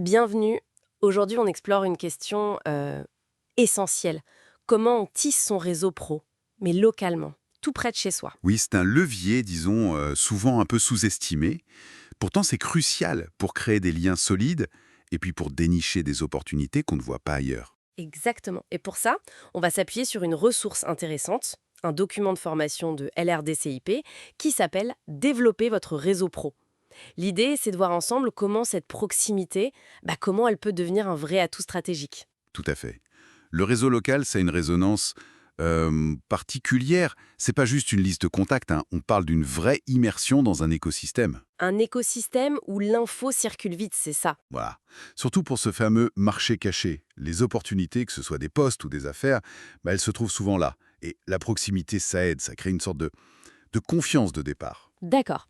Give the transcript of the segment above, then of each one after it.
Bienvenue. Aujourd'hui, on explore une question essentielle. Comment on tisse son réseau pro, mais localement, tout près de chez soi. Oui, c'est un levier, disons, souvent un peu sous-estimé. Pourtant, c'est crucial pour créer des liens solides et puis pour dénicher des opportunités qu'on ne voit pas ailleurs. Exactement. Et pour ça, on va s'appuyer sur une ressource intéressante, un document de formation de LRDCIP qui s'appelle Développer votre réseau pro. L'idée, c'est de voir ensemble comment cette proximité, comment elle peut devenir un vrai atout stratégique. Tout à fait. Le réseau local, ça a une résonance particulière. C'est pas juste une liste de contacts, hein. On parle d'une vraie immersion dans un écosystème. Un écosystème où l'info circule vite, c'est ça. Voilà. Surtout pour ce fameux marché caché. Les opportunités, que ce soit des postes ou des affaires, elles se trouvent souvent là. Et la proximité, ça aide, ça crée une sorte de confiance de départ. D'accord.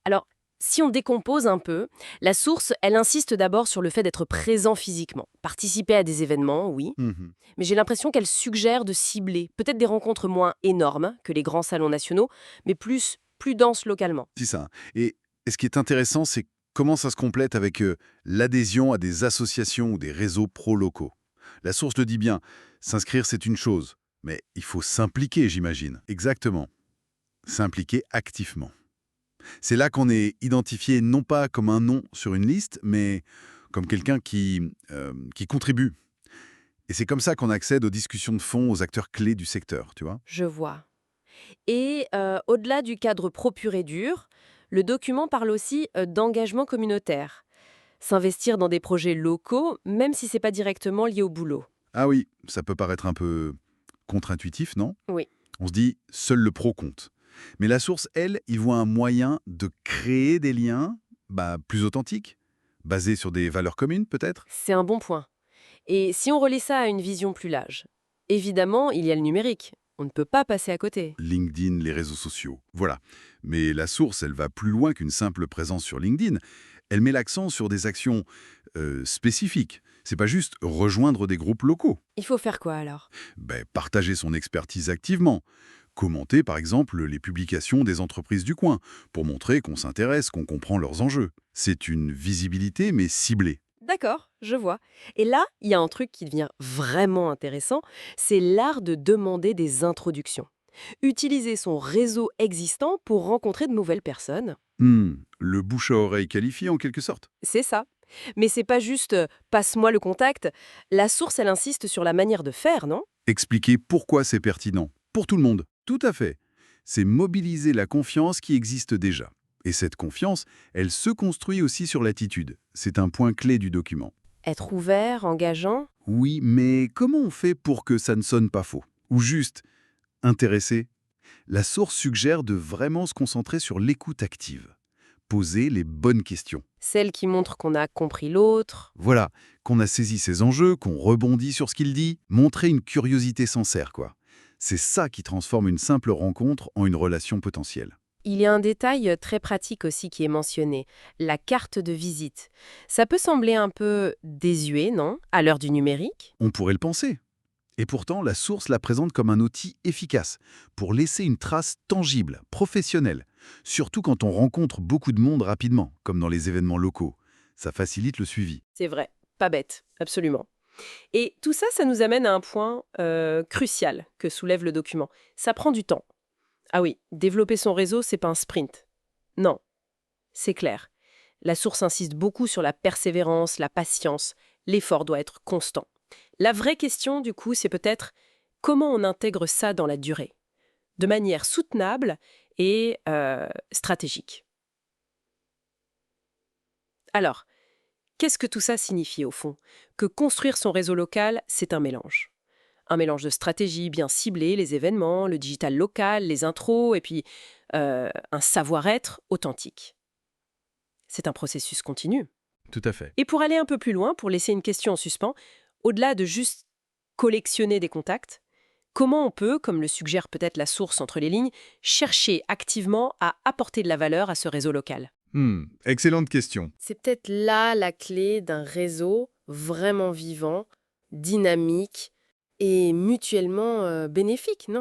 Alors, si on décompose un peu, la source, elle insiste d'abord sur le fait d'être présent physiquement. Participer à des événements, oui, Mhm. mais j'ai l'impression qu'elle suggère de cibler peut-être des rencontres moins énormes que les grands salons nationaux, mais plus denses localement. C'est ça. Et ce qui est intéressant, c'est comment ça se complète avec l'adhésion à des associations ou des réseaux pro-locaux. La source le dit bien, s'inscrire c'est une chose, mais il faut s'impliquer, j'imagine. Exactement. S'impliquer activement. C'est là qu'on est identifié non pas comme un nom sur une liste, mais comme quelqu'un qui contribue. Et c'est comme ça qu'on accède aux discussions de fond, aux acteurs clés du secteur, tu vois. Je vois. Et au-delà du cadre pro pur et dur, le document parle aussi d'engagement communautaire. S'investir dans des projets locaux, même si c'est pas directement lié au boulot. Ah oui, ça peut paraître un peu contre-intuitif, non? Oui. On se dit, seul le pro compte. Mais la source, elle, y voit un moyen de créer des liens plus authentiques, basés sur des valeurs communes peut-être. C'est un bon point. Et si on relie ça à une vision plus large, évidemment, il y a le numérique. On ne peut pas passer à côté. LinkedIn, les réseaux sociaux, voilà. Mais la source, elle va plus loin qu'une simple présence sur LinkedIn. Elle met l'accent sur des actions spécifiques. C'est pas juste rejoindre des groupes locaux. Il faut faire quoi alors? Partager son expertise activement. Commenter, par exemple, les publications des entreprises du coin, pour montrer qu'on s'intéresse, qu'on comprend leurs enjeux. C'est une visibilité, mais ciblée. D'accord, je vois. Et là, il y a un truc qui devient vraiment intéressant, c'est l'art de demander des introductions. Utiliser son réseau existant pour rencontrer de nouvelles personnes. Le bouche à oreille qualifié en quelque sorte. C'est ça. Mais c'est pas juste passe-moi le contact. La source, elle insiste sur la manière de faire, non? Expliquer pourquoi c'est pertinent. Pour tout le monde. Tout à fait. C'est mobiliser la confiance qui existe déjà. Et cette confiance, elle se construit aussi sur l'attitude. C'est un point clé du document. Être ouvert, engageant. Oui, mais comment on fait pour que ça ne sonne pas faux? Ou juste intéressé? La source suggère de vraiment se concentrer sur l'écoute active. Poser les bonnes questions. Celle qui montre qu'on a compris l'autre. Voilà, qu'on a saisi ses enjeux, qu'on rebondit sur ce qu'il dit, montrer une curiosité sincère, quoi. C'est ça qui transforme une simple rencontre en une relation potentielle. Il y a un détail très pratique aussi qui est mentionné, la carte de visite. Ça peut sembler un peu désuet, non? À l'heure du numérique? On pourrait le penser. Et pourtant, la source la présente comme un outil efficace pour laisser une trace tangible, professionnelle, surtout quand on rencontre beaucoup de monde rapidement, comme dans les événements locaux. Ça facilite le suivi. C'est vrai, pas bête, absolument. Et tout ça, ça nous amène à un point crucial que soulève le document. Ça prend du temps. Ah oui, développer son réseau, c'est pas un sprint. Non, c'est clair. La source insiste beaucoup sur la persévérance, la patience. L'effort doit être constant. La vraie question, du coup, c'est peut-être comment on intègre ça dans la durée, de manière soutenable et stratégique. Alors, qu'est-ce que tout ça signifie au fond? Que construire son réseau local, c'est un mélange. Un mélange de stratégies bien ciblées, les événements, le digital local, les intros, et puis un savoir-être authentique. C'est un processus continu. Tout à fait. Et pour aller un peu plus loin, pour laisser une question en suspens, au-delà de juste collectionner des contacts, comment on peut, comme le suggère peut-être la source entre les lignes, chercher activement à apporter de la valeur à ce réseau local? Excellente question. C'est peut-être là la clé d'un réseau vraiment vivant, dynamique et mutuellement bénéfique, non?